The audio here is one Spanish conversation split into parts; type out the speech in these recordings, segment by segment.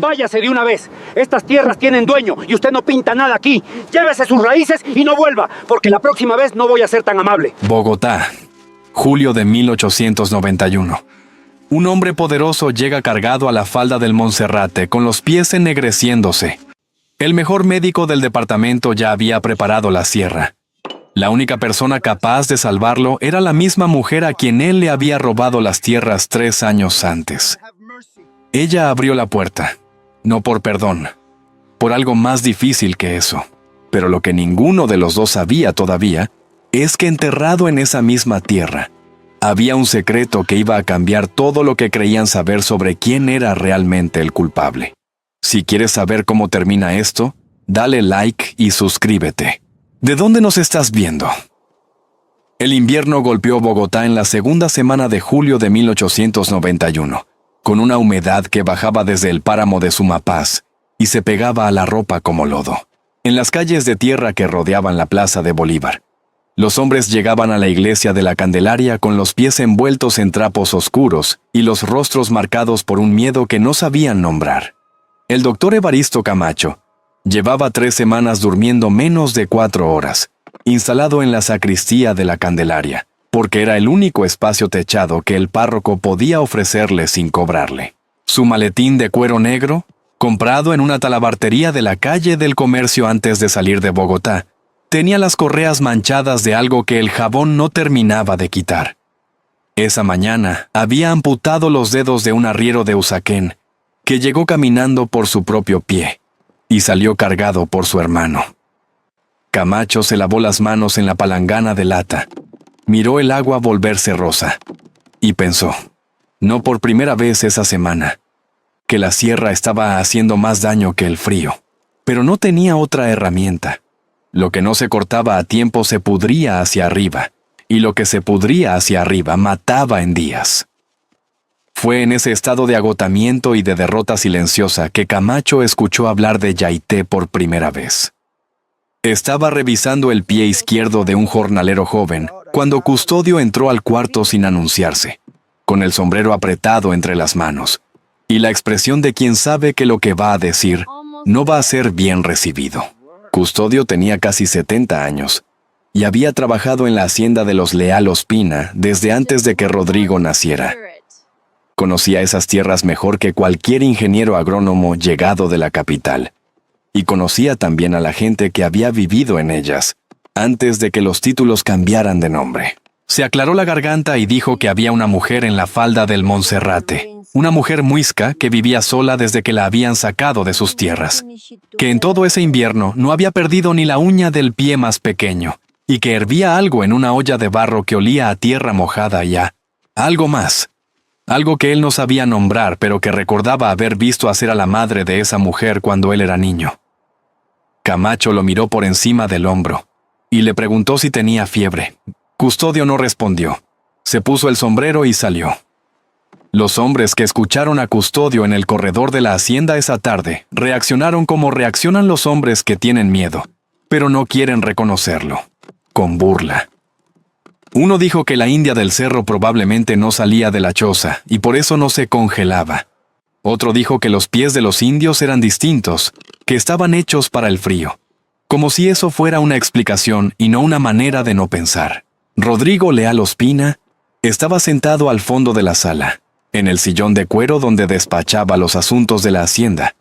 Váyase de una vez. Estas tierras tienen dueño y usted no pinta nada aquí. Llévese sus raíces y no vuelva, porque la próxima vez no voy a ser tan amable. Bogotá, julio de 1891. Un hombre poderoso llega cargado a la falda del Monserrate, con los pies ennegreciéndose. El mejor médico del departamento ya había preparado la sierra. La única persona capaz de salvarlo era la misma mujer a quien él le había robado las tierras 3 años antes. Ella abrió la puerta, no por perdón, por algo más difícil que eso. Pero lo que ninguno de los dos sabía todavía es que enterrado en esa misma tierra, había un secreto que iba a cambiar todo lo que creían saber sobre quién era realmente el culpable. Si quieres saber cómo termina esto, dale like y suscríbete. ¿De dónde nos estás viendo? El invierno golpeó Bogotá en la segunda semana de julio de 1891, con una humedad que bajaba desde el páramo de Sumapaz y se pegaba a la ropa como lodo. En las calles de tierra que rodeaban la Plaza de Bolívar, los hombres llegaban a la iglesia de la Candelaria con los pies envueltos en trapos oscuros y los rostros marcados por un miedo que no sabían nombrar. El doctor Evaristo Camacho llevaba 3 semanas durmiendo menos de 4 horas, instalado en la sacristía de la Candelaria, porque era el único espacio techado que el párroco podía ofrecerle sin cobrarle. Su maletín de cuero negro, comprado en una talabartería de la calle del Comercio antes de salir de Bogotá, tenía las correas manchadas de algo que el jabón no terminaba de quitar. Esa mañana había amputado los dedos de un arriero de Usaquén, que llegó caminando por su propio pie, y salió cargado por su hermano. Camacho se lavó las manos en la palangana de lata, miró el agua volverse rosa, y pensó, no por primera vez esa semana, que la sierra estaba haciendo más daño que el frío, pero no tenía otra herramienta. Lo que no se cortaba a tiempo se pudría hacia arriba, y lo que se pudría hacia arriba mataba en días. Fue en ese estado de agotamiento y de derrota silenciosa que Camacho escuchó hablar de Yaité por primera vez. Estaba revisando el pie izquierdo de un jornalero joven cuando Custodio entró al cuarto sin anunciarse, con el sombrero apretado entre las manos, y la expresión de quien sabe que lo que va a decir no va a ser bien recibido. Custodio tenía casi 70 años y había trabajado en la hacienda de los Leal Ospina desde antes de que Rodrigo naciera. Conocía esas tierras mejor que cualquier ingeniero agrónomo llegado de la capital, y conocía también a la gente que había vivido en ellas, antes de que los títulos cambiaran de nombre. Se aclaró la garganta y dijo que había una mujer en la falda del Monserrate, una mujer muisca que vivía sola desde que la habían sacado de sus tierras, que en todo ese invierno no había perdido ni la uña del pie más pequeño, y que hervía algo en una olla de barro que olía a tierra mojada y a algo más. Algo que él no sabía nombrar, pero que recordaba haber visto hacer a la madre de esa mujer cuando él era niño. Camacho lo miró por encima del hombro y le preguntó si tenía fiebre. Custodio no respondió. Se puso el sombrero y salió. Los hombres que escucharon a Custodio en el corredor de la hacienda esa tarde reaccionaron como reaccionan los hombres que tienen miedo, pero no quieren reconocerlo, con burla. Uno dijo que la india del cerro probablemente no salía de la choza y por eso no se congelaba. Otro dijo que los pies de los indios eran distintos, que estaban hechos para el frío, como si eso fuera una explicación y no una manera de no pensar. Rodrigo Leal Ospina estaba sentado al fondo de la sala, en el sillón de cuero donde despachaba los asuntos de la hacienda,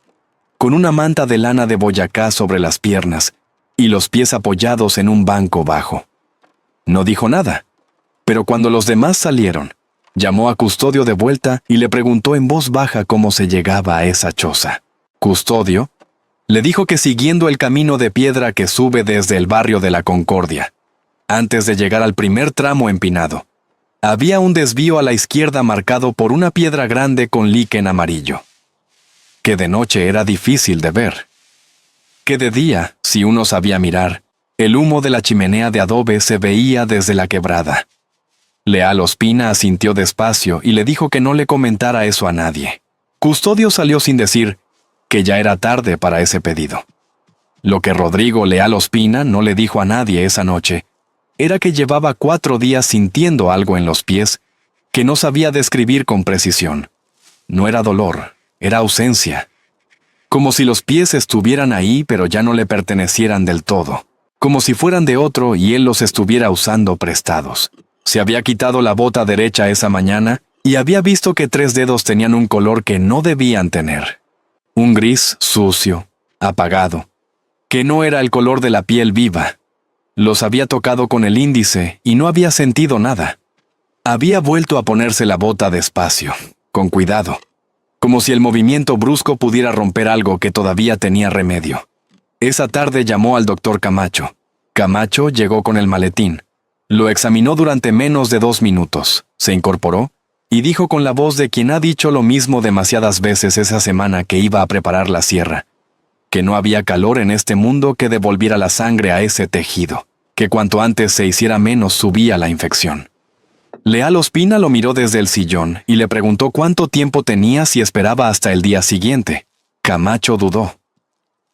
con una manta de lana de Boyacá sobre las piernas y los pies apoyados en un banco bajo. No dijo nada, pero cuando los demás salieron, llamó a Custodio de vuelta y le preguntó en voz baja cómo se llegaba a esa choza. Custodio le dijo que siguiendo el camino de piedra que sube desde el barrio de la Concordia, antes de llegar al primer tramo empinado, había un desvío a la izquierda marcado por una piedra grande con líquen amarillo, que de noche era difícil de ver, que de día, si uno sabía mirar, el humo de la chimenea de adobe se veía desde la quebrada. Leal Ospina asintió despacio y le dijo que no le comentara eso a nadie. Custodio salió sin decir que ya era tarde para ese pedido. Lo que Rodrigo Leal Ospina no le dijo a nadie esa noche era que llevaba 4 días sintiendo algo en los pies que no sabía describir con precisión. No era dolor, era ausencia. como si los pies estuvieran ahí pero ya no le pertenecieran del todo, como si fueran de otro y él los estuviera usando prestados. Se había quitado la bota derecha esa mañana y había visto que 3 dedos tenían un color que no debían tener. Un gris sucio, apagado, que no era el color de la piel viva. Los había tocado con el índice y no había sentido nada. Había vuelto a ponerse la bota despacio, con cuidado, como si el movimiento brusco pudiera romper algo que todavía tenía remedio. Esa tarde llamó al doctor Camacho. Camacho llegó con el maletín. Lo examinó durante menos de 2 minutos, se incorporó y dijo con la voz de quien ha dicho lo mismo demasiadas veces esa semana que iba a preparar la sierra, que no había calor en este mundo que devolviera la sangre a ese tejido, que cuanto antes se hiciera menos subía la infección. Leal Ospina lo miró desde el sillón y le preguntó cuánto tiempo tenía si esperaba hasta el día siguiente. Camacho dudó.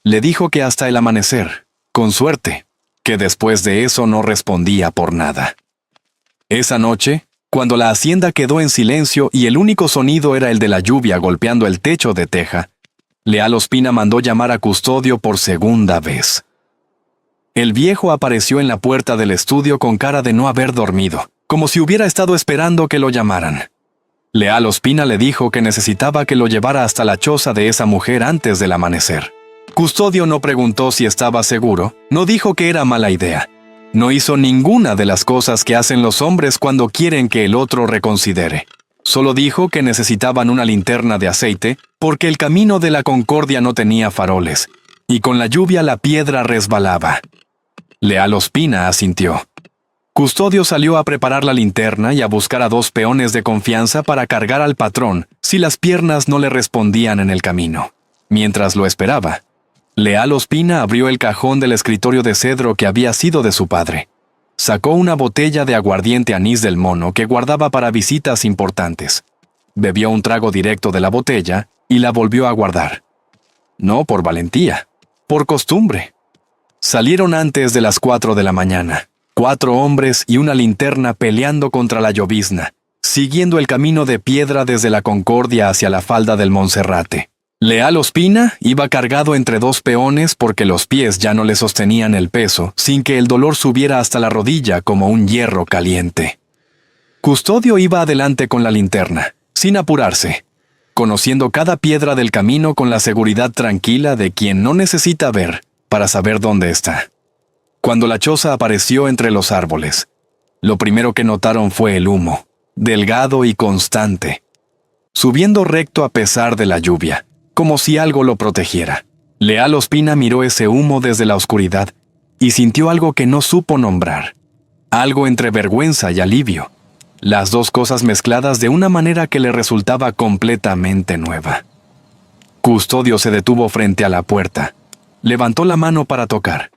Le dijo que hasta el amanecer, con suerte, que después de eso no respondía por nada. Esa noche, cuando la hacienda quedó en silencio y el único sonido era el de la lluvia golpeando el techo de teja, Leal Ospina mandó llamar a Custodio por segunda vez. El viejo apareció en la puerta del estudio con cara de no haber dormido, como si hubiera estado esperando que lo llamaran. Leal Ospina le dijo que necesitaba que lo llevara hasta la choza de esa mujer antes del amanecer. Custodio no preguntó si estaba seguro, no dijo que era mala idea. No hizo ninguna de las cosas que hacen los hombres cuando quieren que el otro reconsidere. Solo dijo que necesitaban una linterna de aceite porque el camino de la Concordia no tenía faroles, y con la lluvia la piedra resbalaba. Leal Ospina asintió. Custodio salió a preparar la linterna y a buscar a 2 peones de confianza para cargar al patrón si las piernas no le respondían en el camino. Mientras lo esperaba, Leal Ospina abrió el cajón del escritorio de cedro que había sido de su padre. Sacó una botella de aguardiente anís del mono que guardaba para visitas importantes. Bebió un trago directo de la botella y la volvió a guardar. No por valentía, por costumbre. Salieron antes de las 4 de la mañana. 4 hombres y una linterna peleando contra la llovizna, siguiendo el camino de piedra desde la Concordia hacia la falda del Monserrate. Leal Ospina iba cargado entre 2 peones porque los pies ya no le sostenían el peso, sin que el dolor subiera hasta la rodilla como un hierro caliente. Custodio iba adelante con la linterna, sin apurarse, conociendo cada piedra del camino con la seguridad tranquila de quien no necesita ver para saber dónde está. Cuando la choza apareció entre los árboles, lo primero que notaron fue el humo, delgado y constante, subiendo recto a pesar de la lluvia, como si algo lo protegiera. Leal Ospina miró ese humo desde la oscuridad y sintió algo que no supo nombrar, algo entre vergüenza y alivio, las 2 cosas mezcladas de una manera que le resultaba completamente nueva. Custodio se detuvo frente a la puerta, levantó la mano para tocar,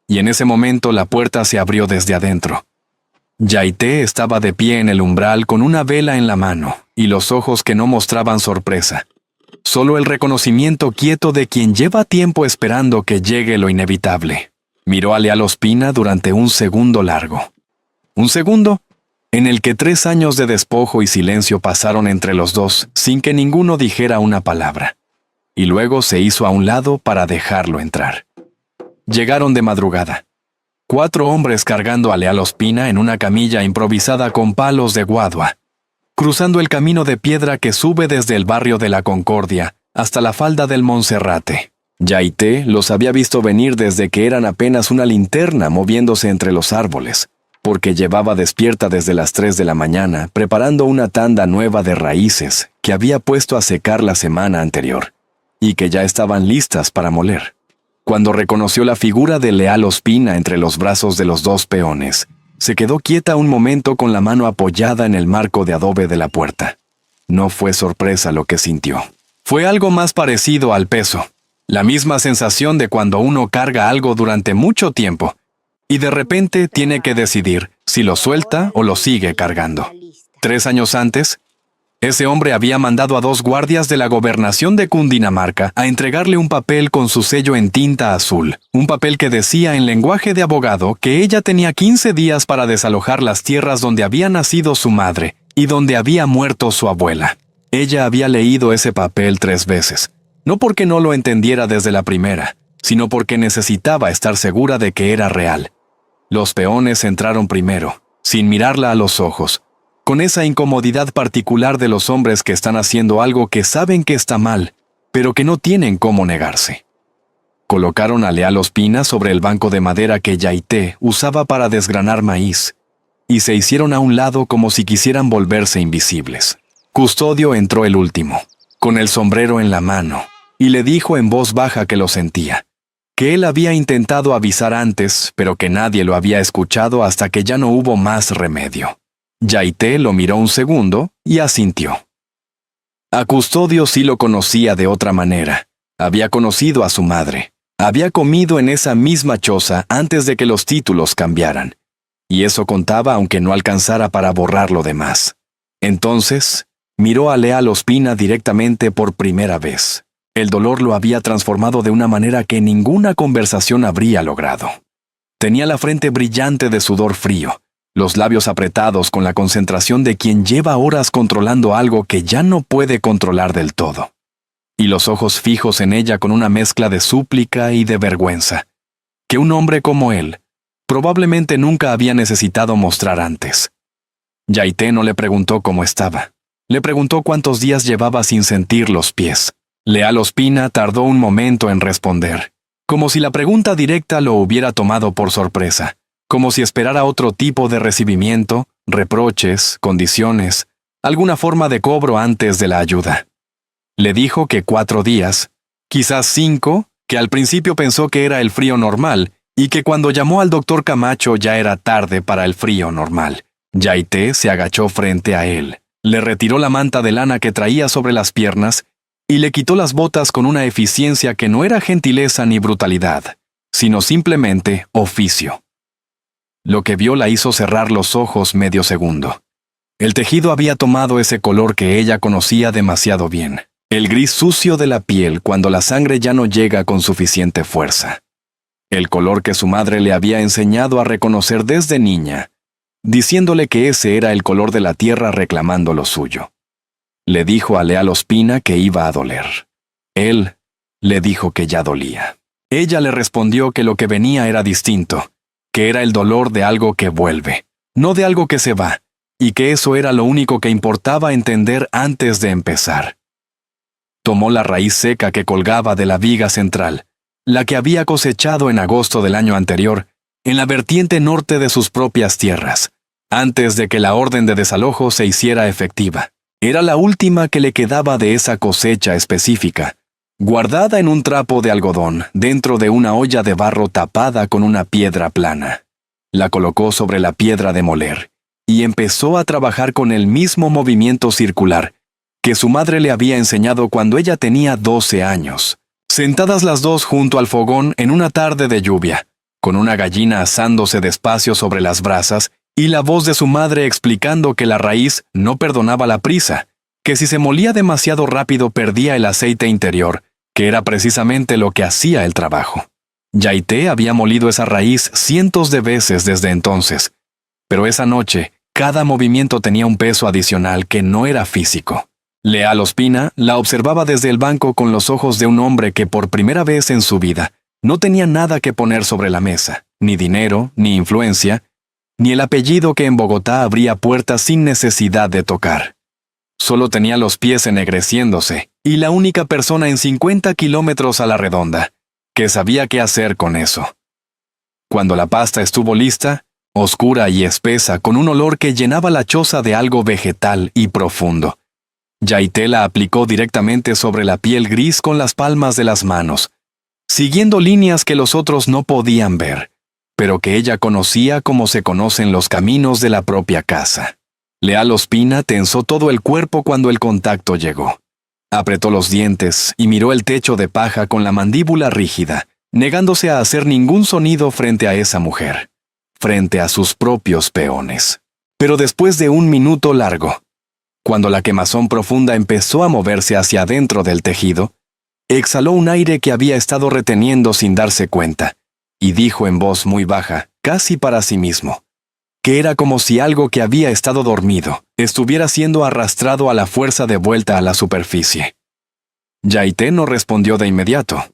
y en ese momento la puerta se abrió desde adentro. Yaité estaba de pie en el umbral con una vela en la mano y los ojos que no mostraban sorpresa, solo el reconocimiento quieto de quien lleva tiempo esperando que llegue lo inevitable. Miró a Leal Ospina durante un segundo largo. Un segundo en el que 3 años de despojo y silencio pasaron entre los dos sin que ninguno dijera una palabra, y luego se hizo a un lado para dejarlo entrar. Llegaron de madrugada. 4 hombres cargando a Leal Ospina en una camilla improvisada con palos de guadua, cruzando el camino de piedra que sube desde el barrio de la Concordia hasta la falda del Monserrate. Yaité los había visto venir desde que eran apenas una linterna moviéndose entre los árboles, porque llevaba despierta desde las 3 de la mañana preparando una tanda nueva de raíces que había puesto a secar la semana anterior, y que ya estaban listas para moler. Cuando reconoció la figura de Leal Ospina entre los brazos de los 2 peones, se quedó quieta un momento con la mano apoyada en el marco de adobe de la puerta. No fue sorpresa lo que sintió. Fue algo más parecido al peso, la misma sensación de cuando uno carga algo durante mucho tiempo y de repente tiene que decidir si lo suelta o lo sigue cargando. 3 años antes, ese hombre había mandado a 2 guardias de la gobernación de Cundinamarca a entregarle un papel con su sello en tinta azul, un papel que decía en lenguaje de abogado que ella tenía 15 días para desalojar las tierras donde había nacido su madre y donde había muerto su abuela. Ella había leído ese papel 3 veces, No porque no lo entendiera desde la primera, sino porque necesitaba estar segura de que era real. Los peones entraron primero, sin mirarla a los ojos, con esa incomodidad particular de los hombres que están haciendo algo que saben que está mal, pero que no tienen cómo negarse. Colocaron a Leal Ospina sobre el banco de madera que Yaité usaba para desgranar maíz, y se hicieron a un lado como si quisieran volverse invisibles. Custodio entró el último, con el sombrero en la mano, y le dijo en voz baja que lo sentía, que él había intentado avisar antes, pero que nadie lo había escuchado hasta que ya no hubo más remedio. Yaité lo miró un segundo y asintió. A Custodio sí lo conocía de otra manera. Había conocido a su madre. Había comido en esa misma choza antes de que los títulos cambiaran. Y eso contaba aunque no alcanzara para borrar lo demás. Entonces, miró a Leal Ospina directamente por primera vez. El dolor lo había transformado de una manera que ninguna conversación habría logrado. Tenía la frente brillante de sudor frío, los labios apretados con la concentración de quien lleva horas controlando algo que ya no puede controlar del todo. Y los ojos fijos en ella con una mezcla de súplica y de vergüenza, que un hombre como él probablemente nunca había necesitado mostrar antes. Yaité no le preguntó cómo estaba. Le preguntó cuántos días llevaba sin sentir los pies. Leal Ospina tardó un momento en responder, como si la pregunta directa lo hubiera tomado por sorpresa, como si esperara otro tipo de recibimiento, reproches, condiciones, alguna forma de cobro antes de la ayuda. Le dijo que 4 días, quizás 5, que al principio pensó que era el frío normal, y que cuando llamó al doctor Camacho ya era tarde para el frío normal. Yaité se agachó frente a él, le retiró la manta de lana que traía sobre las piernas y le quitó las botas con una eficiencia que no era gentileza ni brutalidad, sino simplemente oficio. Lo que vio la hizo cerrar los ojos medio segundo. El tejido había tomado ese color que ella conocía demasiado bien, el gris sucio de la piel cuando la sangre ya no llega con suficiente fuerza. El color que su madre le había enseñado a reconocer desde niña, diciéndole que ese era el color de la tierra reclamando lo suyo. Le dijo a Leal Ospina que iba a doler. Él le dijo que ya dolía. Ella le respondió que lo que venía era distinto, que era el dolor de algo que vuelve, no de algo que se va, y que eso era lo único que importaba entender antes de empezar. Tomó la raíz seca que colgaba de la viga central, la que había cosechado en agosto del año anterior, en la vertiente norte de sus propias tierras, antes de que la orden de desalojo se hiciera efectiva. Era la última que le quedaba de esa cosecha específica, guardada en un trapo de algodón, dentro de una olla de barro tapada con una piedra plana. La colocó sobre la piedra de moler, y empezó a trabajar con el mismo movimiento circular que su madre le había enseñado cuando ella tenía 12 años. Sentadas las dos junto al fogón en una tarde de lluvia, con una gallina asándose despacio sobre las brasas, y la voz de su madre explicando que la raíz no perdonaba la prisa, que si se molía demasiado rápido perdía el aceite interior, que era precisamente lo que hacía el trabajo. Yaité había molido esa raíz cientos de veces desde entonces, pero esa noche cada movimiento tenía un peso adicional que no era físico. Leal Ospina la observaba desde el banco con los ojos de un hombre que por primera vez en su vida no tenía nada que poner sobre la mesa, ni dinero, ni influencia, ni el apellido que en Bogotá abría puertas sin necesidad de tocar. Solo tenía los pies ennegreciéndose, y la única persona en 50 kilómetros a la redonda que sabía qué hacer con eso. Cuando la pasta estuvo lista, oscura y espesa, con un olor que llenaba la choza de algo vegetal y profundo, Yaité la aplicó directamente sobre la piel gris con las palmas de las manos, siguiendo líneas que los otros no podían ver, pero que ella conocía como se conocen los caminos de la propia casa. Leal Ospina tensó todo el cuerpo cuando el contacto llegó. Apretó los dientes y miró el techo de paja con la mandíbula rígida, negándose a hacer ningún sonido frente a esa mujer, frente a sus propios peones. Pero después de un minuto largo, cuando la quemazón profunda empezó a moverse hacia adentro del tejido, exhaló un aire que había estado reteniendo sin darse cuenta, y dijo en voz muy baja, casi para sí mismo, que era como si algo que había estado dormido estuviera siendo arrastrado a la fuerza de vuelta a la superficie. Yaité no respondió de inmediato.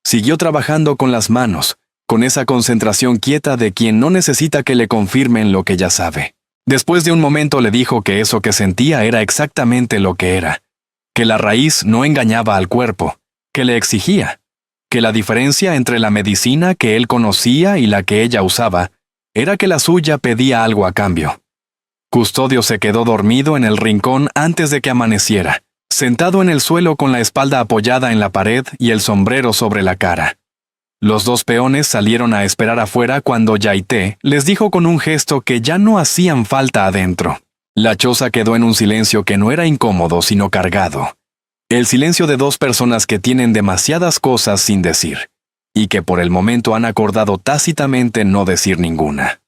Siguió trabajando con las manos, con esa concentración quieta de quien no necesita que le confirmen lo que ya sabe. Después de un momento le dijo que eso que sentía era exactamente lo que era, que la raíz no engañaba al cuerpo, que le exigía, que la diferencia entre la medicina que él conocía y la que ella usaba era que la suya pedía algo a cambio. Custodio se quedó dormido en el rincón antes de que amaneciera, sentado en el suelo con la espalda apoyada en la pared y el sombrero sobre la cara. Los dos peones salieron a esperar afuera cuando Yaité les dijo con un gesto que ya no hacían falta adentro. La choza quedó en un silencio que no era incómodo sino cargado. El silencio de dos personas que tienen demasiadas cosas sin decir, y que por el momento han acordado tácitamente no decir ninguna.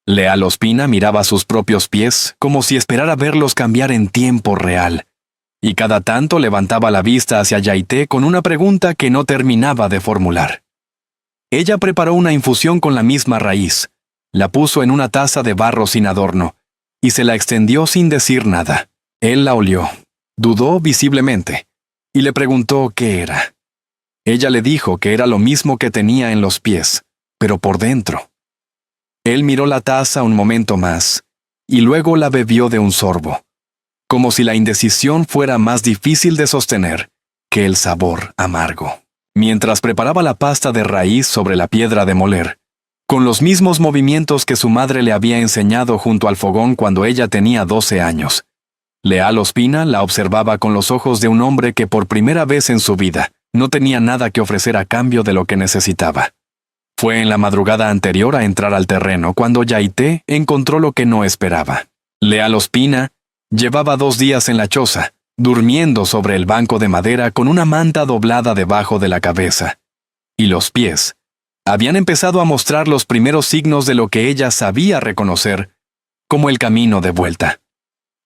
Leal Ospina miraba sus propios pies como si esperara verlos cambiar en tiempo real, y cada tanto levantaba la vista hacia Yaité con una pregunta que no terminaba de formular. Ella preparó una infusión con la misma raíz, la puso en una taza de barro sin adorno, y se la extendió sin decir nada. Él la olió, dudó visiblemente, y le preguntó qué era. Ella le dijo que era lo mismo que tenía en los pies, pero por dentro. Él miró la taza un momento más, y luego la bebió de un sorbo, como si la indecisión fuera más difícil de sostener que el sabor amargo. Mientras preparaba la pasta de raíz sobre la piedra de moler, con los mismos movimientos que su madre le había enseñado junto al fogón cuando ella tenía 12 años, Leal Ospina la observaba con los ojos de un hombre que por primera vez en su vida no tenía nada que ofrecer a cambio de lo que necesitaba. Fue en la madrugada anterior a entrar al terreno cuando Yaité encontró lo que no esperaba. Leal Ospina llevaba 2 días en la choza, durmiendo sobre el banco de madera con una manta doblada debajo de la cabeza. Y los pies habían empezado a mostrar los primeros signos de lo que ella sabía reconocer como el camino de vuelta.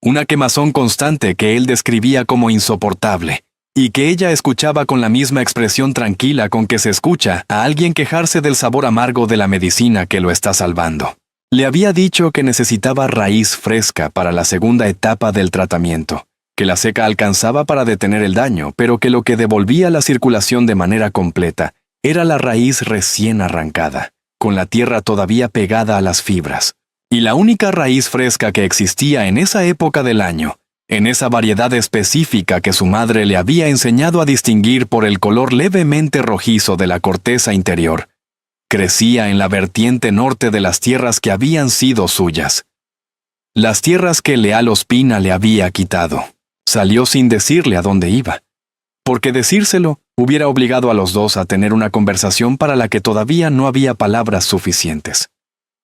Una quemazón constante que él describía como insoportable, y que ella escuchaba con la misma expresión tranquila con que se escucha a alguien quejarse del sabor amargo de la medicina que lo está salvando. Le había dicho que necesitaba raíz fresca para la segunda etapa del tratamiento, que la seca alcanzaba para detener el daño, pero que lo que devolvía la circulación de manera completa era la raíz recién arrancada, con la tierra todavía pegada a las fibras. Y la única raíz fresca que existía en esa época del año, en esa variedad específica que su madre le había enseñado a distinguir por el color levemente rojizo de la corteza interior, crecía en la vertiente norte de las tierras que habían sido suyas. Las tierras que Leal Ospina le había quitado. Salió sin decirle a dónde iba, porque decírselo hubiera obligado a los dos a tener una conversación para la que todavía no había palabras suficientes.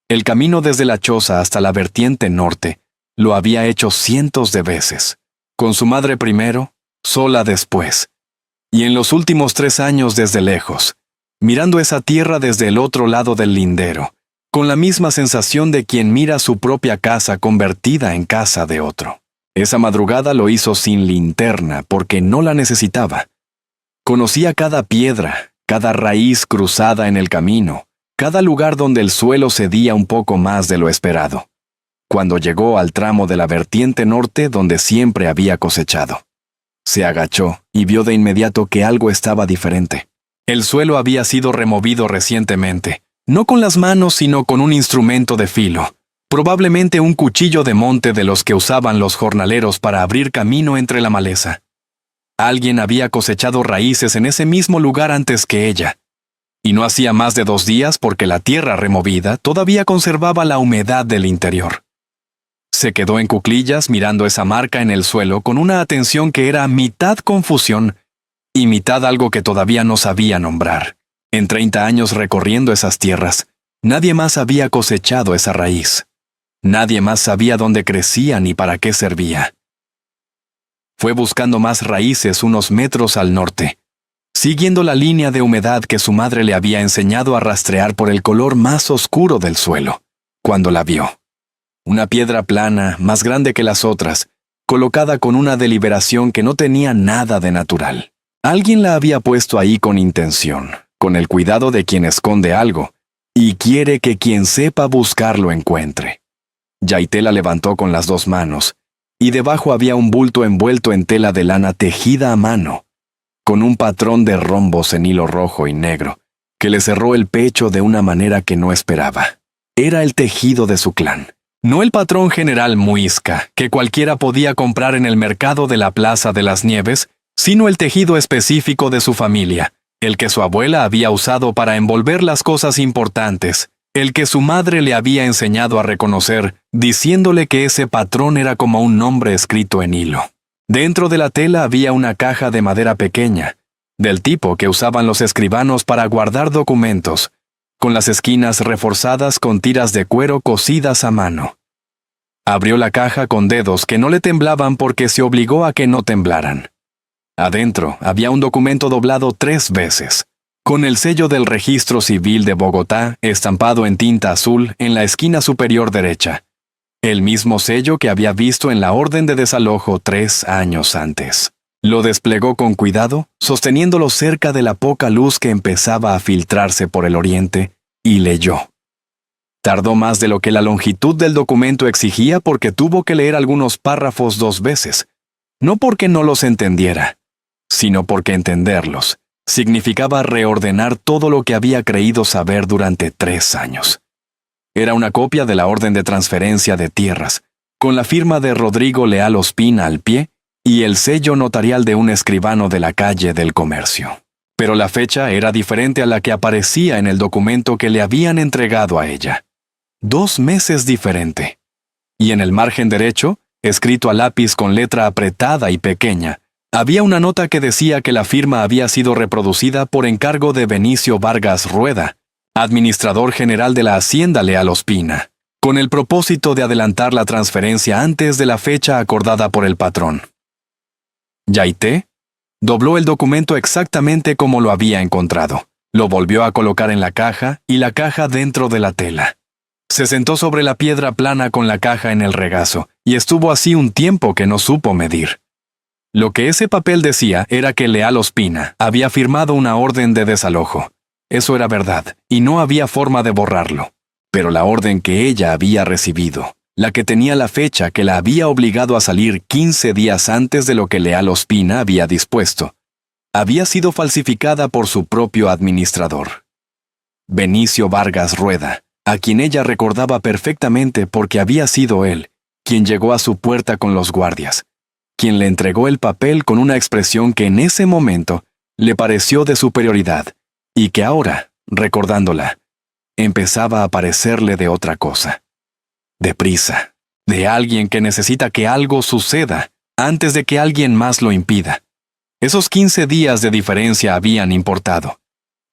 El camino desde la choza hasta la vertiente norte lo había hecho cientos de veces, con su madre primero, sola después, y en los últimos 3 años desde lejos, mirando esa tierra desde el otro lado del lindero, con la misma sensación de quien mira su propia casa convertida en casa de otro. Esa madrugada lo hizo sin linterna porque no la necesitaba. Conocía cada piedra, cada raíz cruzada en el camino, cada lugar donde el suelo cedía un poco más de lo esperado. Cuando llegó al tramo de la vertiente norte donde siempre había cosechado, se agachó y vio de inmediato que algo estaba diferente. El suelo había sido removido recientemente, no con las manos sino con un instrumento de filo. Probablemente un cuchillo de monte de los que usaban los jornaleros para abrir camino entre la maleza. Alguien había cosechado raíces en ese mismo lugar antes que ella, y no hacía más de 2 días porque la tierra removida todavía conservaba la humedad del interior. Se quedó en cuclillas mirando esa marca en el suelo con una atención que era mitad confusión y mitad algo que todavía no sabía nombrar. En 30 años recorriendo esas tierras, nadie más había cosechado esa raíz. Nadie más sabía dónde crecía ni para qué servía. Fue buscando más raíces unos metros al norte, siguiendo la línea de humedad que su madre le había enseñado a rastrear por el color más oscuro del suelo, cuando la vio. Una piedra plana, más grande que las otras, colocada con una deliberación que no tenía nada de natural. Alguien la había puesto ahí con intención, con el cuidado de quien esconde algo, y quiere que quien sepa buscarlo encuentre. Yaité la levantó con las 2 manos, y debajo había un bulto envuelto en tela de lana tejida a mano, con un patrón de rombos en hilo rojo y negro, que le cerró el pecho de una manera que no esperaba. Era el tejido de su clan. No el patrón general muisca, que cualquiera podía comprar en el mercado de la Plaza de las Nieves, sino el tejido específico de su familia, el que su abuela había usado para envolver las cosas importantes, el que su madre le había enseñado a reconocer, diciéndole que ese patrón era como un nombre escrito en hilo. Dentro de la tela había una caja de madera pequeña, del tipo que usaban los escribanos para guardar documentos, con las esquinas reforzadas con tiras de cuero cosidas a mano. Abrió la caja con dedos que no le temblaban porque se obligó a que no temblaran. Adentro había un documento doblado 3 veces, con el sello del Registro Civil de Bogotá estampado en tinta azul en la esquina superior derecha, el mismo sello que había visto en la orden de desalojo 3 años antes. Lo desplegó con cuidado, sosteniéndolo cerca de la poca luz que empezaba a filtrarse por el oriente, y leyó. Tardó más de lo que la longitud del documento exigía porque tuvo que leer algunos párrafos 2 veces, no porque no los entendiera, sino porque entenderlos significaba reordenar todo lo que había creído saber durante 3 años. Era una copia de la orden de transferencia de tierras, con la firma de Rodrigo Leal Ospina al pie y el sello notarial de un escribano de la calle del Comercio. Pero la fecha era diferente a la que aparecía en el documento que le habían entregado a ella. 2 meses diferente. Y en el margen derecho, escrito a lápiz con letra apretada y pequeña, había una nota que decía que la firma había sido reproducida por encargo de Benicio Vargas Rueda, administrador general de la Hacienda Leal Ospina, con el propósito de adelantar la transferencia antes de la fecha acordada por el patrón. Yaité dobló el documento exactamente como lo había encontrado, lo volvió a colocar en la caja y la caja dentro de la tela. Se sentó sobre la piedra plana con la caja en el regazo y estuvo así un tiempo que no supo medir. Lo que ese papel decía era que Leal Ospina había firmado una orden de desalojo. Eso era verdad, y no había forma de borrarlo. Pero la orden que ella había recibido, la que tenía la fecha que la había obligado a salir 15 días antes de lo que Leal Ospina había dispuesto, había sido falsificada por su propio administrador, Benicio Vargas Rueda, a quien ella recordaba perfectamente porque había sido él quien llegó a su puerta con los guardias, quien le entregó el papel con una expresión que en ese momento le pareció de superioridad y que ahora, recordándola, empezaba a parecerle de otra cosa. De prisa, de alguien que necesita que algo suceda antes de que alguien más lo impida. Esos 15 días de diferencia habían importado.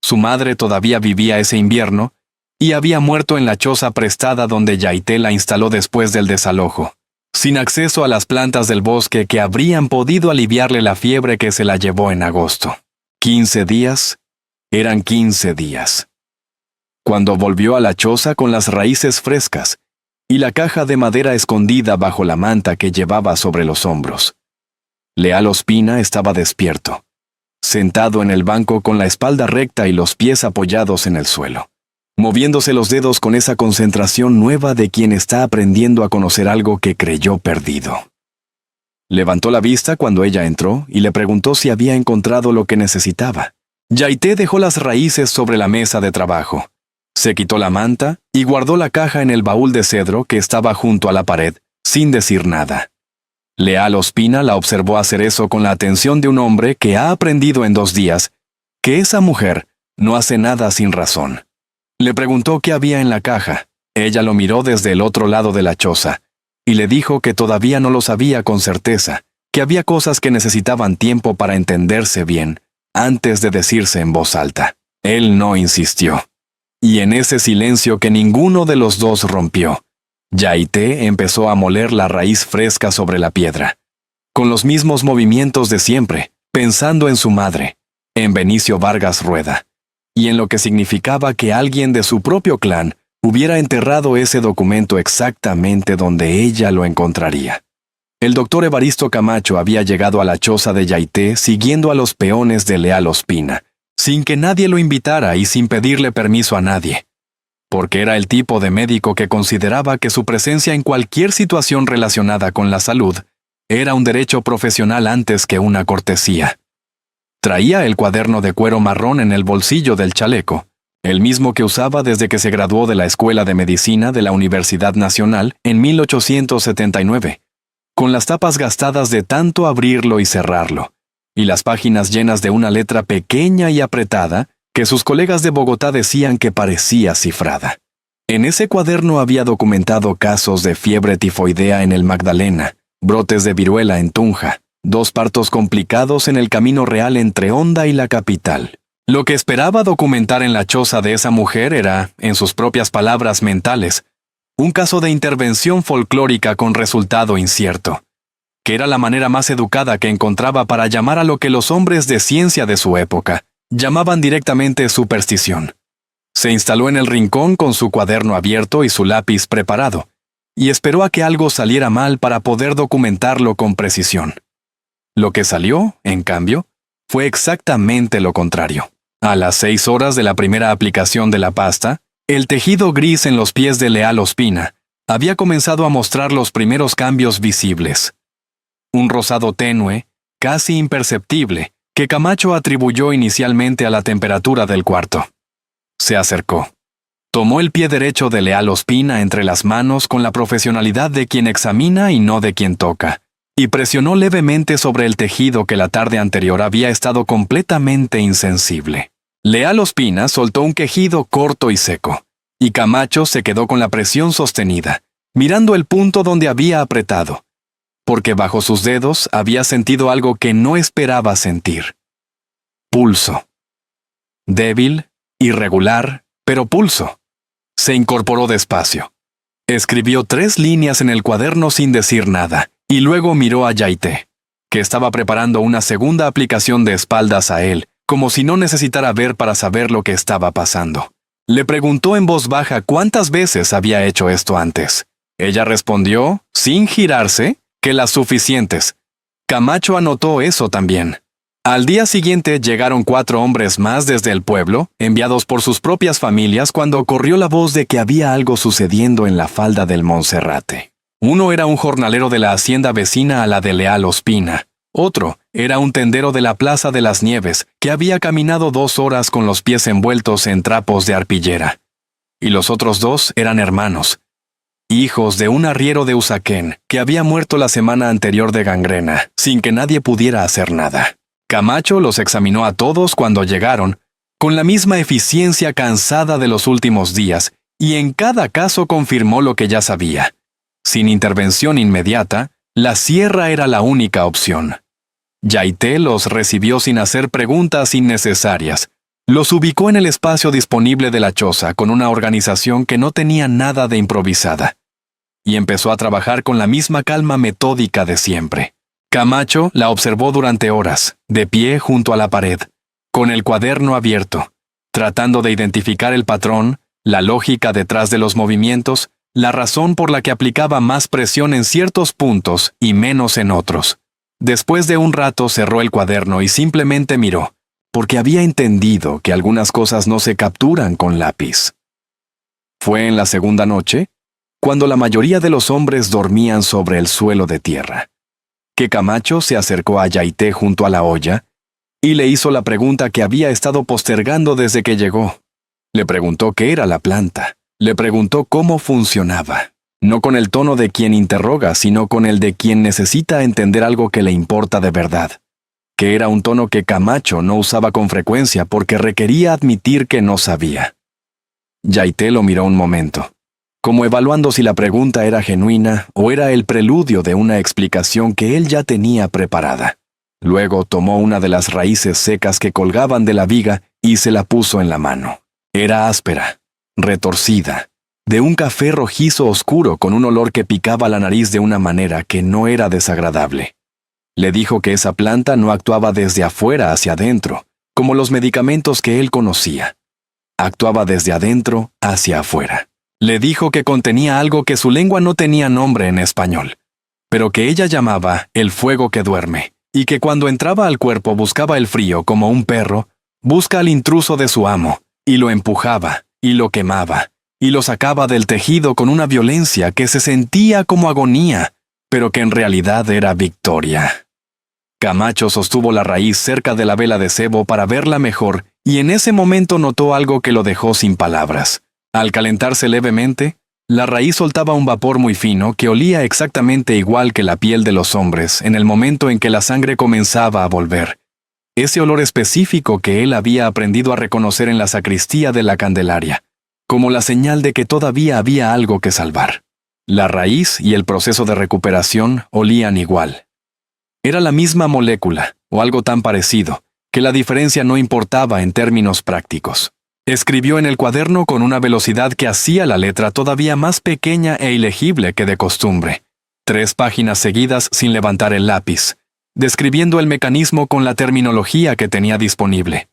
Su madre todavía vivía ese invierno y había muerto en la choza prestada donde Yaité la instaló después del desalojo, sin acceso a las plantas del bosque que habrían podido aliviarle la fiebre que se la llevó en agosto. 15 días eran 15 días. Cuando volvió a la choza con las raíces frescas y la caja de madera escondida bajo la manta que llevaba sobre los hombros, Leal Ospina estaba despierto, sentado en el banco con la espalda recta y los pies apoyados en el suelo, moviéndose los dedos con esa concentración nueva de quien está aprendiendo a conocer algo que creyó perdido. Levantó la vista cuando ella entró y le preguntó si había encontrado lo que necesitaba. Yaité dejó las raíces sobre la mesa de trabajo, se quitó la manta y guardó la caja en el baúl de cedro que estaba junto a la pared, sin decir nada. Leal Ospina la observó hacer eso con la atención de un hombre que ha aprendido en 2 días que esa mujer no hace nada sin razón. Le preguntó qué había en la caja. Ella lo miró desde el otro lado de la choza y le dijo que todavía no lo sabía con certeza, que había cosas que necesitaban tiempo para entenderse bien antes de decirse en voz alta. Él no insistió. Y en ese silencio que ninguno de los dos rompió, Yaité empezó a moler la raíz fresca sobre la piedra, con los mismos movimientos de siempre, pensando en su madre, en Benicio Vargas Rueda, y en lo que significaba que alguien de su propio clan hubiera enterrado ese documento exactamente donde ella lo encontraría. El doctor Evaristo Camacho había llegado a la choza de Yaité siguiendo a los peones de Leal Ospina, sin que nadie lo invitara y sin pedirle permiso a nadie, porque era el tipo de médico que consideraba que su presencia en cualquier situación relacionada con la salud era un derecho profesional antes que una cortesía. Traía el cuaderno de cuero marrón en el bolsillo del chaleco, el mismo que usaba desde que se graduó de la Escuela de Medicina de la Universidad Nacional en 1879, con las tapas gastadas de tanto abrirlo y cerrarlo, y las páginas llenas de una letra pequeña y apretada que sus colegas de Bogotá decían que parecía cifrada. En ese cuaderno había documentado casos de fiebre tifoidea en el Magdalena, brotes de viruela en Tunja, 2 partos complicados en el camino real entre Honda y la capital. Lo que esperaba documentar en la choza de esa mujer era, en sus propias palabras mentales, un caso de intervención folclórica con resultado incierto, que era la manera más educada que encontraba para llamar a lo que los hombres de ciencia de su época llamaban directamente superstición. Se instaló en el rincón con su cuaderno abierto y su lápiz preparado, y esperó a que algo saliera mal para poder documentarlo con precisión. Lo que salió, en cambio, fue exactamente lo contrario. A las 6 horas de la primera aplicación de la pasta, el tejido gris en los pies de Leal Ospina había comenzado a mostrar los primeros cambios visibles. Un rosado tenue, casi imperceptible, que Camacho atribuyó inicialmente a la temperatura del cuarto. Se acercó. Tomó el pie derecho de Leal Ospina entre las manos con la profesionalidad de quien examina y no de quien toca, y presionó levemente sobre el tejido que la tarde anterior había estado completamente insensible. Leal Ospina soltó un quejido corto y seco, y Camacho se quedó con la presión sostenida, mirando el punto donde había apretado, porque bajo sus dedos había sentido algo que no esperaba sentir. Pulso. Débil, irregular, pero pulso. Se incorporó despacio. Escribió 3 líneas en el cuaderno sin decir nada, y luego miró a Yaité, que estaba preparando una segunda aplicación de espaldas a él, como si no necesitara ver para saber lo que estaba pasando. Le preguntó en voz baja cuántas veces había hecho esto antes. Ella respondió, sin girarse, que las suficientes. Camacho anotó eso también. Al día siguiente llegaron 4 hombres más desde el pueblo, enviados por sus propias familias cuando corrió la voz de que había algo sucediendo en la falda del Monserrate. Uno era un jornalero de la hacienda vecina a la de Leal Ospina. Otro era un tendero de la Plaza de las Nieves que había caminado 2 horas con los pies envueltos en trapos de arpillera. Y los otros 2 eran hermanos, hijos de un arriero de Usaquén que había muerto la semana anterior de gangrena, sin que nadie pudiera hacer nada. Camacho los examinó a todos cuando llegaron, con la misma eficiencia cansada de los últimos días, y en cada caso confirmó lo que ya sabía. Sin intervención inmediata, la sierra era la única opción. Yaité los recibió sin hacer preguntas innecesarias. Los ubicó en el espacio disponible de la choza con una organización que no tenía nada de improvisada. Y empezó a trabajar con la misma calma metódica de siempre. Camacho la observó durante horas, de pie junto a la pared, con el cuaderno abierto, tratando de identificar el patrón, la lógica detrás de los movimientos, la razón por la que aplicaba más presión en ciertos puntos y menos en otros. Después de un rato cerró el cuaderno y simplemente miró, porque había entendido que algunas cosas no se capturan con lápiz. Fue en la segunda noche, cuando la mayoría de los hombres dormían sobre el suelo de tierra, que Camacho se acercó a Yaité junto a la olla y le hizo la pregunta que había estado postergando desde que llegó. Le preguntó qué era la planta, le preguntó cómo funcionaba. No con el tono de quien interroga, sino con el de quien necesita entender algo que le importa de verdad, que era un tono que Camacho no usaba con frecuencia porque requería admitir que no sabía. Yaité lo miró un momento, como evaluando si la pregunta era genuina o era el preludio de una explicación que él ya tenía preparada. Luego tomó una de las raíces secas que colgaban de la viga y se la puso en la mano. Era áspera, retorcida, de un café rojizo oscuro con un olor que picaba la nariz de una manera que no era desagradable. Le dijo que esa planta no actuaba desde afuera hacia adentro, como los medicamentos que él conocía. Actuaba desde adentro hacia afuera. Le dijo que contenía algo que su lengua no tenía nombre en español, pero que ella llamaba el fuego que duerme, y que cuando entraba al cuerpo buscaba el frío como un perro, busca al intruso de su amo, y lo empujaba, y lo quemaba, y lo sacaba del tejido con una violencia que se sentía como agonía, pero que en realidad era victoria. Camacho sostuvo la raíz cerca de la vela de cebo para verla mejor, y en ese momento notó algo que lo dejó sin palabras. Al calentarse levemente, la raíz soltaba un vapor muy fino que olía exactamente igual que la piel de los hombres en el momento en que la sangre comenzaba a volver. Ese olor específico que él había aprendido a reconocer en la sacristía de la Candelaria, como la señal de que todavía había algo que salvar. La raíz y el proceso de recuperación olían igual. Era la misma molécula, o algo tan parecido, que la diferencia no importaba en términos prácticos. Escribió en el cuaderno con una velocidad que hacía la letra todavía más pequeña e ilegible que de costumbre. 3 páginas seguidas sin levantar el lápiz, describiendo el mecanismo con la terminología que tenía disponible.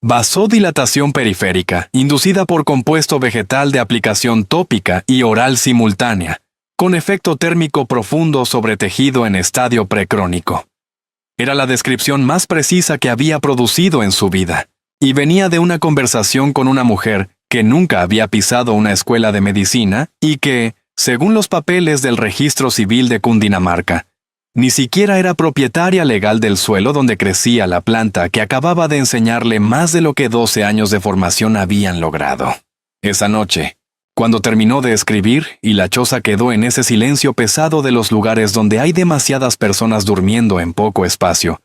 Vasodilatación periférica, inducida por compuesto vegetal de aplicación tópica y oral simultánea, con efecto térmico profundo sobre tejido en estadio precrónico. Era la descripción más precisa que había producido en su vida, y venía de una conversación con una mujer que nunca había pisado una escuela de medicina y que, según los papeles del Registro Civil de Cundinamarca, ni siquiera era propietaria legal del suelo donde crecía la planta que acababa de enseñarle más de lo que 12 años de formación habían logrado. Esa noche, cuando terminó de escribir y la choza quedó en ese silencio pesado de los lugares donde hay demasiadas personas durmiendo en poco espacio,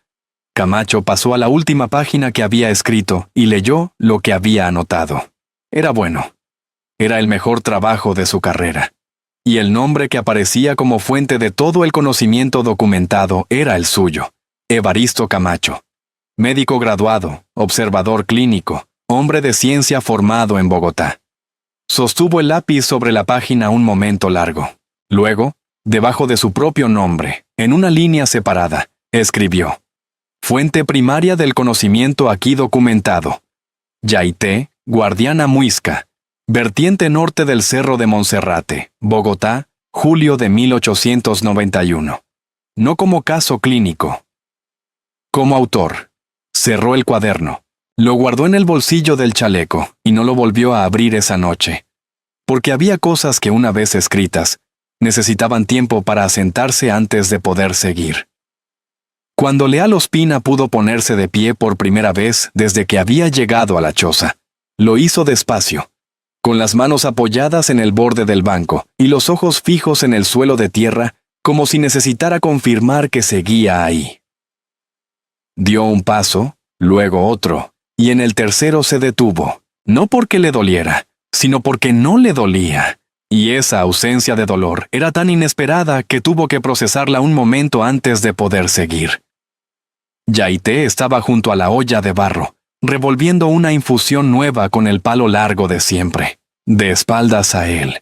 Camacho pasó a la última página que había escrito y leyó lo que había anotado. Era bueno. Era el mejor trabajo de su carrera. Y el nombre que aparecía como fuente de todo el conocimiento documentado era el suyo: Evaristo Camacho. Médico graduado, observador clínico, hombre de ciencia formado en Bogotá. Sostuvo el lápiz sobre la página un momento largo. Luego, debajo de su propio nombre, en una línea separada, escribió: Fuente primaria del conocimiento aquí documentado. Yaité, Guardiana Muisca, vertiente norte del Cerro de Monserrate, Bogotá, julio de 1891. No como caso clínico. Como autor. Cerró el cuaderno. Lo guardó en el bolsillo del chaleco y no lo volvió a abrir esa noche. Porque había cosas que, una vez escritas, necesitaban tiempo para asentarse antes de poder seguir. Cuando Leal Ospina pudo ponerse de pie por primera vez desde que había llegado a la choza, lo hizo despacio, con las manos apoyadas en el borde del banco y los ojos fijos en el suelo de tierra, como si necesitara confirmar que seguía ahí. Dio un paso, luego otro, y en el tercero se detuvo, no porque le doliera, sino porque no le dolía. Y esa ausencia de dolor era tan inesperada que tuvo que procesarla un momento antes de poder seguir. Yaité estaba junto a la olla de barro, revolviendo una infusión nueva con el palo largo de siempre, de espaldas a él,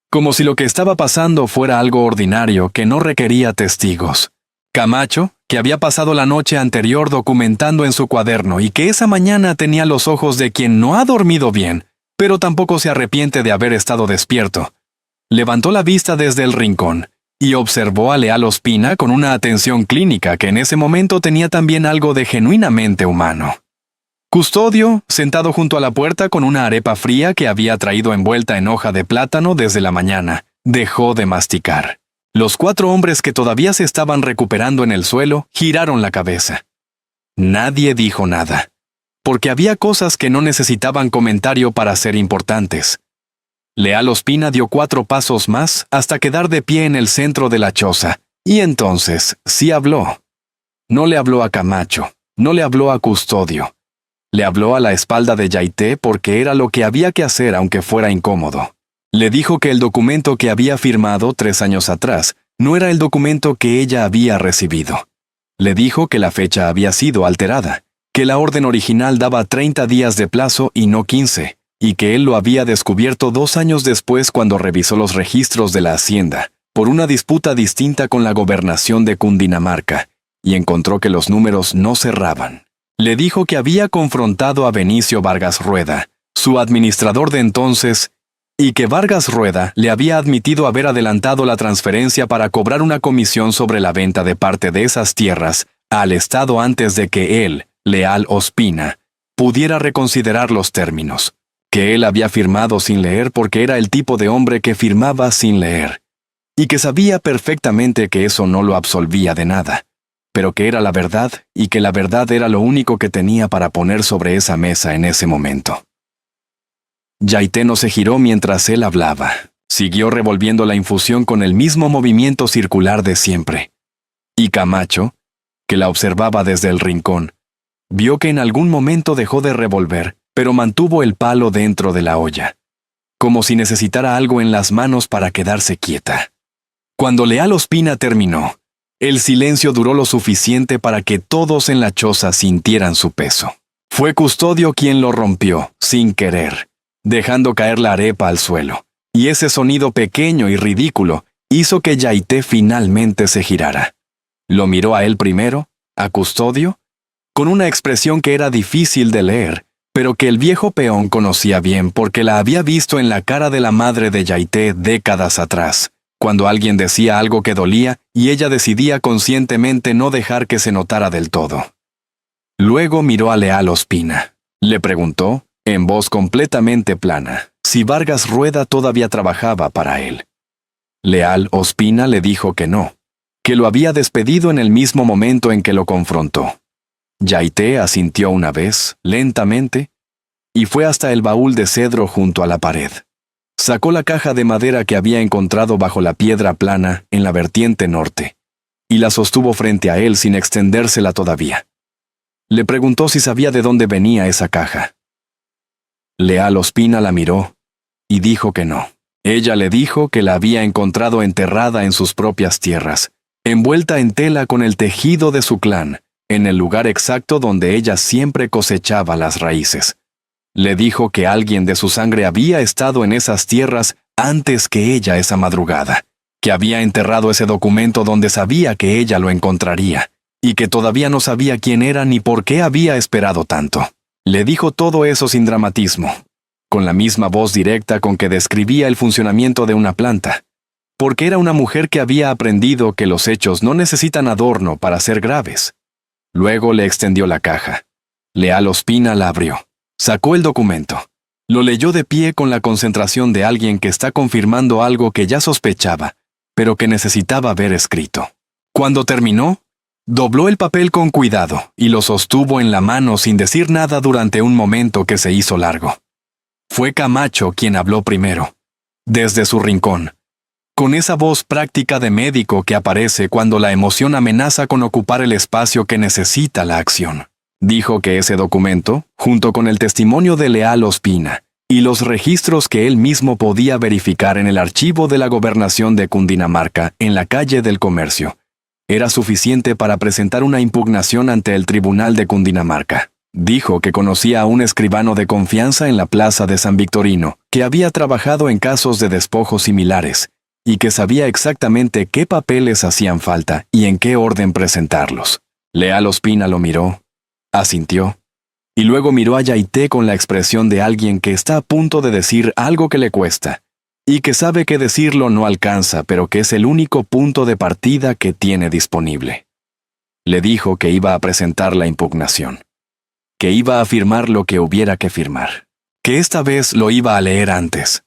como si lo que estaba pasando fuera algo ordinario que no requería testigos. Camacho, que había pasado la noche anterior documentando en su cuaderno y que esa mañana tenía los ojos de quien no ha dormido bien, pero tampoco se arrepiente de haber estado despierto, levantó la vista desde el rincón y observó a Leal Ospina con una atención clínica que en ese momento tenía también algo de genuinamente humano. Custodio, sentado junto a la puerta con una arepa fría que había traído envuelta en hoja de plátano desde la mañana, dejó de masticar. Los 4 hombres que todavía se estaban recuperando en el suelo giraron la cabeza. Nadie dijo nada, porque había cosas que no necesitaban comentario para ser importantes. Leal Ospina dio 4 pasos más hasta quedar de pie en el centro de la choza, y entonces sí habló. No le habló a Camacho, no le habló a Custodio. Le habló a la espalda de Yaité porque era lo que había que hacer aunque fuera incómodo. Le dijo que el documento que había firmado 3 años atrás no era el documento que ella había recibido. Le dijo que la fecha había sido alterada, que la orden original daba 30 días de plazo y no 15, y que él lo había descubierto 2 años después cuando revisó los registros de la Hacienda, por una disputa distinta con la gobernación de Cundinamarca, y encontró que los números no cerraban. Le dijo que había confrontado a Benicio Vargas Rueda, su administrador de entonces, y que Vargas Rueda le había admitido haber adelantado la transferencia para cobrar una comisión sobre la venta de parte de esas tierras al Estado antes de que él, Leal Ospina, pudiera reconsiderar los términos, que él había firmado sin leer porque era el tipo de hombre que firmaba sin leer, y que sabía perfectamente que eso no lo absolvía de nada, pero que era la verdad y que la verdad era lo único que tenía para poner sobre esa mesa en ese momento. Yaité no se giró mientras él hablaba. Siguió revolviendo la infusión con el mismo movimiento circular de siempre. Y Camacho, que la observaba desde el rincón, vio que en algún momento dejó de revolver, pero mantuvo el palo dentro de la olla, como si necesitara algo en las manos para quedarse quieta. Cuando Leal Ospina terminó, el silencio duró lo suficiente para que todos en la choza sintieran su peso. Fue Custodio quien lo rompió, sin querer, dejando caer la arepa al suelo, y ese sonido pequeño y ridículo hizo que Yaité finalmente se girara. Lo miró a él primero, a Custodio, con una expresión que era difícil de leer, pero que el viejo peón conocía bien porque la había visto en la cara de la madre de Yaité décadas atrás, cuando alguien decía algo que dolía y ella decidía conscientemente no dejar que se notara del todo. Luego miró a Leal Ospina. Le preguntó, en voz completamente plana, si Vargas Rueda todavía trabajaba para él. Leal Ospina le dijo que no, que lo había despedido en el mismo momento en que lo confrontó. Yaité asintió una vez, lentamente, y fue hasta el baúl de cedro junto a la pared. Sacó la caja de madera que había encontrado bajo la piedra plana en la vertiente norte, y la sostuvo frente a él sin extendérsela todavía. Le preguntó si sabía de dónde venía esa caja. Leal Ospina la miró y dijo que no. Ella le dijo que la había encontrado enterrada en sus propias tierras, envuelta en tela con el tejido de su clan, en el lugar exacto donde ella siempre cosechaba las raíces. Le dijo que alguien de su sangre había estado en esas tierras antes que ella esa madrugada, que había enterrado ese documento donde sabía que ella lo encontraría, y que todavía no sabía quién era ni por qué había esperado tanto. Le dijo todo eso sin dramatismo, con la misma voz directa con que describía el funcionamiento de una planta, porque era una mujer que había aprendido que los hechos no necesitan adorno para ser graves. Luego le extendió la caja. Leal Ospina la abrió. Sacó el documento. Lo leyó de pie con la concentración de alguien que está confirmando algo que ya sospechaba, pero que necesitaba ver escrito. Cuando terminó, dobló el papel con cuidado y lo sostuvo en la mano sin decir nada durante un momento que se hizo largo. Fue Camacho quien habló primero, desde su rincón, con esa voz práctica de médico que aparece cuando la emoción amenaza con ocupar el espacio que necesita la acción. Dijo que ese documento, junto con el testimonio de Leal Ospina y los registros que él mismo podía verificar en el archivo de la gobernación de Cundinamarca en la calle del Comercio, era suficiente para presentar una impugnación ante el Tribunal de Cundinamarca. Dijo que conocía a un escribano de confianza en la plaza de San Victorino, que había trabajado en casos de despojos similares, y que sabía exactamente qué papeles hacían falta y en qué orden presentarlos. Leal Ospina lo miró, asintió, y luego miró a Yaité con la expresión de alguien que está a punto de decir algo que le cuesta, y que sabe que decirlo no alcanza, pero que es el único punto de partida que tiene disponible. Le dijo que iba a presentar la impugnación, que iba a firmar lo que hubiera que firmar, que esta vez lo iba a leer antes.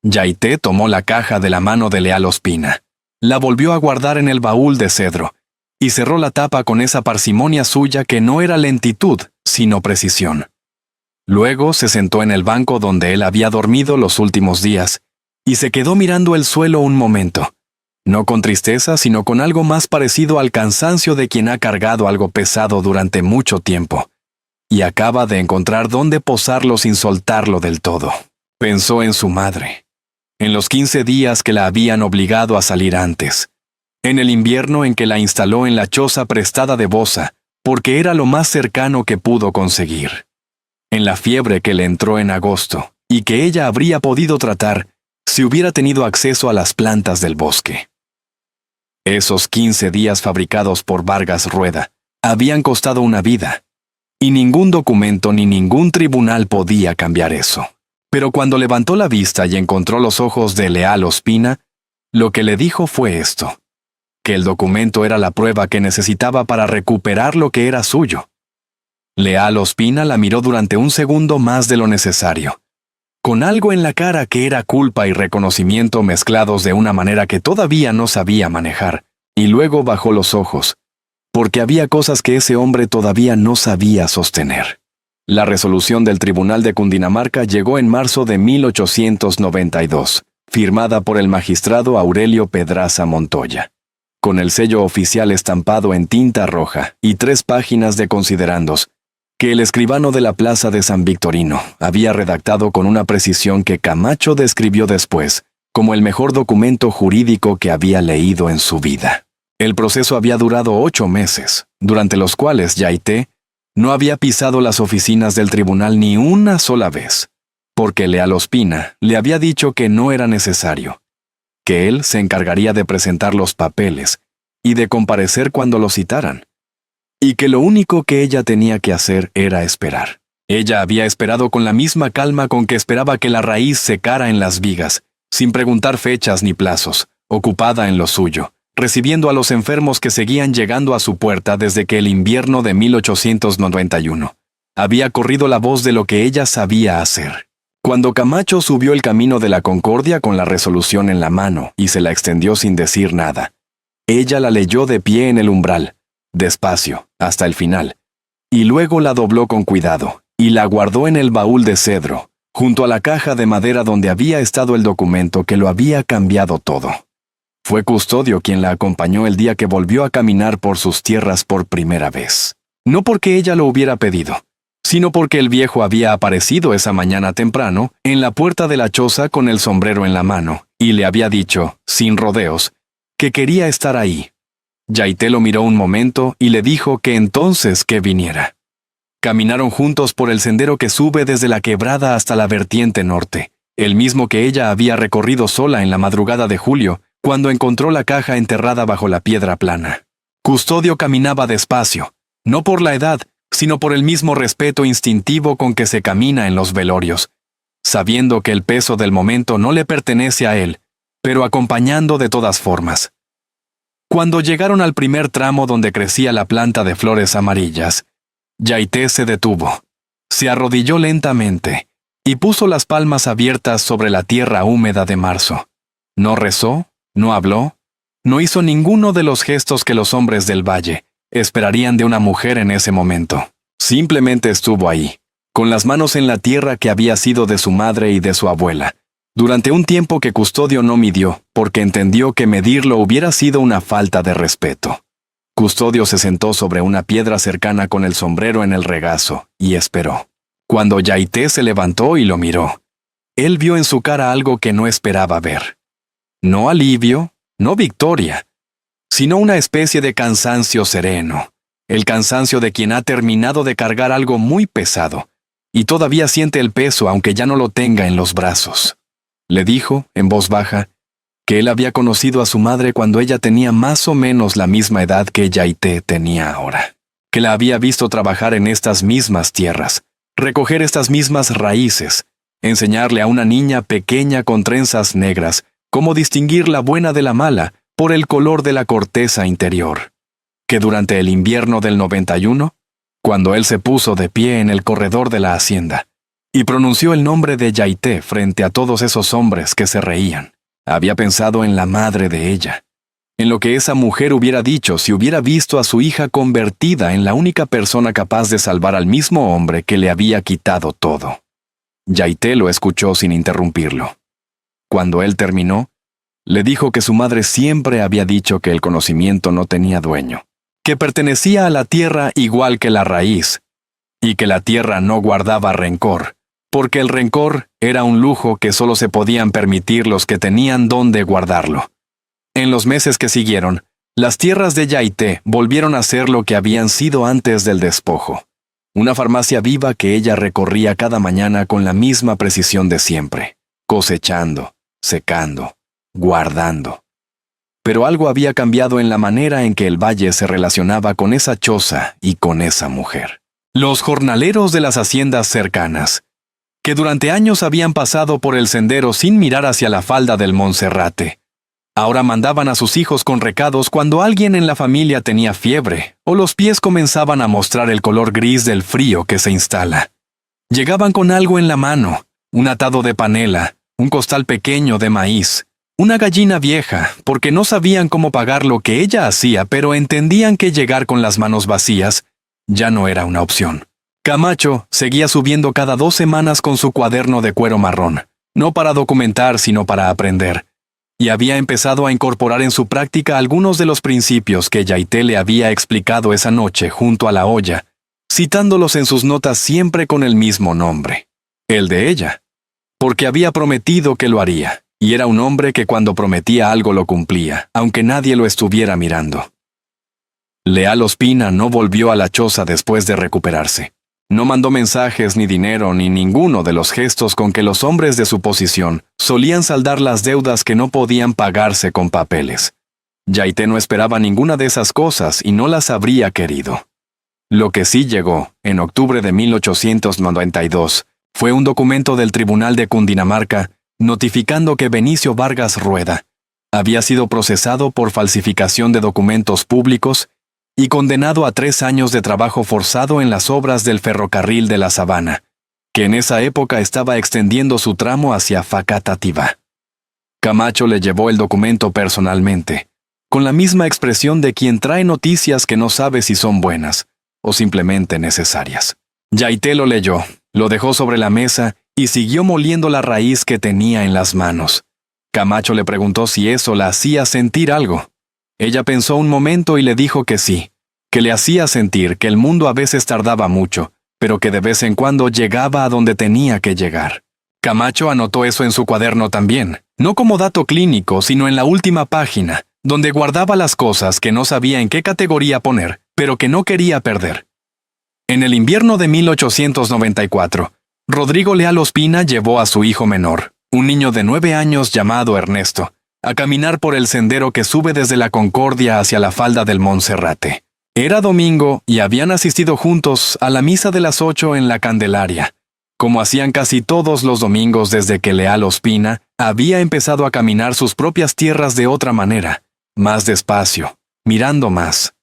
Yaité tomó la caja de la mano de Leal Ospina, la volvió a guardar en el baúl de cedro, y cerró la tapa con esa parsimonia suya que no era lentitud, sino precisión. Luego se sentó en el banco donde él había dormido los últimos días, y se quedó mirando el suelo un momento, no con tristeza, sino con algo más parecido al cansancio de quien ha cargado algo pesado durante mucho tiempo, y acaba de encontrar dónde posarlo sin soltarlo del todo. Pensó en su madre, en los 15 días que la habían obligado a salir antes, en el invierno en que la instaló en la choza prestada de Boza, porque era lo más cercano que pudo conseguir, en la fiebre que le entró en agosto, y que ella habría podido tratar si hubiera tenido acceso a las plantas del bosque. Esos 15 días fabricados por Vargas Rueda habían costado una vida, y ningún documento ni ningún tribunal podía cambiar eso. Pero cuando levantó la vista y encontró los ojos de Leal Ospina, lo que le dijo fue esto, que el documento era la prueba que necesitaba para recuperar lo que era suyo. Leal Ospina la miró durante un segundo más de lo necesario, con algo en la cara que era culpa y reconocimiento mezclados de una manera que todavía no sabía manejar, y luego bajó los ojos, porque había cosas que ese hombre todavía no sabía sostener. La resolución del Tribunal de Cundinamarca llegó en marzo de 1892, firmada por el magistrado Aurelio Pedraza Montoya, con el sello oficial estampado en tinta roja y 3 páginas de considerandos, que el escribano de la Plaza de San Victorino había redactado con una precisión que Camacho describió después como el mejor documento jurídico que había leído en su vida. El proceso había durado 8 meses, durante los cuales Yaité no había pisado las oficinas del tribunal ni una sola vez, porque Leal Ospina le había dicho que no era necesario, que él se encargaría de presentar los papeles y de comparecer cuando lo citaran, y que lo único que ella tenía que hacer era esperar. Ella había esperado con la misma calma con que esperaba que la raíz secara en las vigas, sin preguntar fechas ni plazos, ocupada en lo suyo, recibiendo a los enfermos que seguían llegando a su puerta desde que el invierno de 1891 había corrido la voz de lo que ella sabía hacer. Cuando Camacho subió el camino de la Concordia con la resolución en la mano y se la extendió sin decir nada, ella la leyó de pie en el umbral, despacio, hasta el final, y luego la dobló con cuidado y la guardó en el baúl de cedro, junto a la caja de madera donde había estado el documento que lo había cambiado todo. Fue Custodio quien la acompañó el día que volvió a caminar por sus tierras por primera vez. No porque ella lo hubiera pedido, sino porque el viejo había aparecido esa mañana temprano en la puerta de la choza con el sombrero en la mano, y le había dicho, sin rodeos, que quería estar ahí. Yaité lo miró un momento y le dijo que entonces que viniera. Caminaron juntos por el sendero que sube desde la quebrada hasta la vertiente norte, el mismo que ella había recorrido sola en la madrugada de julio, cuando encontró la caja enterrada bajo la piedra plana. Custodio caminaba despacio, no por la edad, sino por el mismo respeto instintivo con que se camina en los velorios, sabiendo que el peso del momento no le pertenece a él, pero acompañando de todas formas. Cuando llegaron al primer tramo donde crecía la planta de flores amarillas, Yaité se detuvo, se arrodilló lentamente y puso las palmas abiertas sobre la tierra húmeda de marzo. No rezó, no habló, no hizo ninguno de los gestos que los hombres del valle esperarían de una mujer en ese momento. Simplemente estuvo ahí, con las manos en la tierra que había sido de su madre y de su abuela, durante un tiempo que Custodio no midió, porque entendió que medirlo hubiera sido una falta de respeto. Custodio se sentó sobre una piedra cercana con el sombrero en el regazo y esperó. Cuando Yaité se levantó y lo miró, él vio en su cara algo que no esperaba ver. No alivio, no victoria, sino una especie de cansancio sereno, el cansancio de quien ha terminado de cargar algo muy pesado, y todavía siente el peso aunque ya no lo tenga en los brazos. Le dijo, en voz baja, que él había conocido a su madre cuando ella tenía más o menos la misma edad que Yaité tenía ahora, que la había visto trabajar en estas mismas tierras, recoger estas mismas raíces, enseñarle a una niña pequeña con trenzas negras cómo distinguir la buena de la mala por el color de la corteza interior, que durante el invierno del 91, cuando él se puso de pie en el corredor de la hacienda y pronunció el nombre de Yaité frente a todos esos hombres que se reían, había pensado en la madre de ella, en lo que esa mujer hubiera dicho si hubiera visto a su hija convertida en la única persona capaz de salvar al mismo hombre que le había quitado todo. Yaité lo escuchó sin interrumpirlo. Cuando él terminó, le dijo que su madre siempre había dicho que el conocimiento no tenía dueño, que pertenecía a la tierra igual que la raíz, y que la tierra no guardaba rencor, porque el rencor era un lujo que solo se podían permitir los que tenían dónde guardarlo. En los meses que siguieron, las tierras de Yaité volvieron a ser lo que habían sido antes del despojo, una farmacia viva que ella recorría cada mañana con la misma precisión de siempre, cosechando, secando, guardando. Pero algo había cambiado en la manera en que el valle se relacionaba con esa choza y con esa mujer. Los jornaleros de las haciendas cercanas, que durante años habían pasado por el sendero sin mirar hacia la falda del Monserrate, ahora mandaban a sus hijos con recados cuando alguien en la familia tenía fiebre o los pies comenzaban a mostrar el color gris del frío que se instala. Llegaban con algo en la mano, un atado de panela, un costal pequeño de maíz, Una gallina vieja, porque no sabían cómo pagar lo que ella hacía, pero entendían que llegar con las manos vacías ya no era una opción. Camacho seguía subiendo cada 2 semanas con su cuaderno de cuero marrón, no para documentar, sino para aprender, y había empezado a incorporar en su práctica algunos de los principios que Yaité le había explicado esa noche junto a la olla, citándolos en sus notas siempre con el mismo nombre, el de ella, porque había prometido que lo haría. Y era un hombre que cuando prometía algo lo cumplía, aunque nadie lo estuviera mirando. Leal Ospina no volvió a la choza después de recuperarse. No mandó mensajes ni dinero ni ninguno de los gestos con que los hombres de su posición solían saldar las deudas que no podían pagarse con papeles. Yaité no esperaba ninguna de esas cosas y no las habría querido. Lo que sí llegó, en octubre de 1892, fue un documento del Tribunal de Cundinamarca notificando que Benicio Vargas Rueda había sido procesado por falsificación de documentos públicos y condenado a 3 años de trabajo forzado en las obras del ferrocarril de la Sabana, que en esa época estaba extendiendo su tramo hacia Facatativá. Camacho le llevó el documento personalmente, con la misma expresión de quien trae noticias que no sabe si son buenas o simplemente necesarias. Yaité lo leyó, lo dejó sobre la mesa y siguió moliendo la raíz que tenía en las manos. Camacho le preguntó si eso la hacía sentir algo. Ella pensó un momento y le dijo que sí, que le hacía sentir que el mundo a veces tardaba mucho, pero que de vez en cuando llegaba a donde tenía que llegar. Camacho anotó eso en su cuaderno también, no como dato clínico, sino en la última página, donde guardaba las cosas que no sabía en qué categoría poner, pero que no quería perder. En el invierno de 1894, Rodrigo Leal Ospina llevó a su hijo menor, un niño de 9 años llamado Ernesto, a caminar por el sendero que sube desde la Concordia hacia la falda del Monserrate. Era domingo y habían asistido juntos a la misa de las 8 en la Candelaria, como hacían casi todos los domingos desde que Leal Ospina había empezado a caminar sus propias tierras de otra manera, más despacio, mirando más.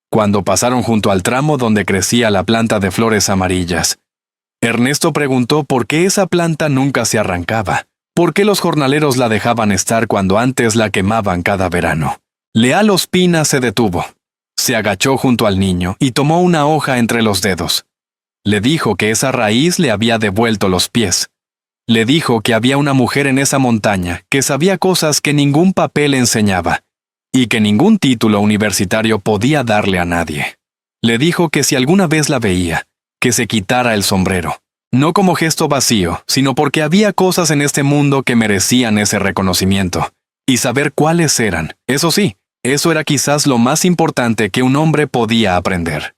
Cuando pasaron junto al tramo donde crecía la planta de flores amarillas, Ernesto preguntó por qué esa planta nunca se arrancaba, por qué los jornaleros la dejaban estar cuando antes la quemaban cada verano. Leal Ospina se detuvo, se agachó junto al niño y tomó una hoja entre los dedos. Le dijo que esa raíz le había devuelto los pies. Le dijo que había una mujer en esa montaña que sabía cosas que ningún papel enseñaba y que ningún título universitario podía darle a nadie. Le dijo que si alguna vez la veía, que se quitara el sombrero, no como gesto vacío, sino porque había cosas en este mundo que merecían ese reconocimiento, y saber cuáles eran. Eso sí, eso era quizás lo más importante que un hombre podía aprender.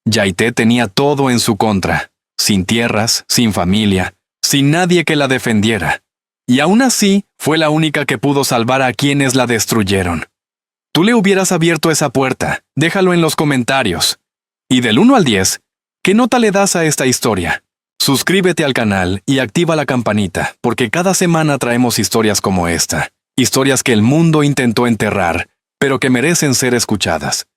Yaité tenía todo en su contra, sin tierras, sin familia, sin nadie que la defendiera, y aún así fue la única que pudo salvar a quienes la destruyeron. Tú le hubieras abierto esa puerta, déjalo en los comentarios. Y del 1 al 10, ¿qué nota le das a esta historia? Suscríbete al canal y activa la campanita, porque cada semana traemos historias como esta. Historias que el mundo intentó enterrar, pero que merecen ser escuchadas.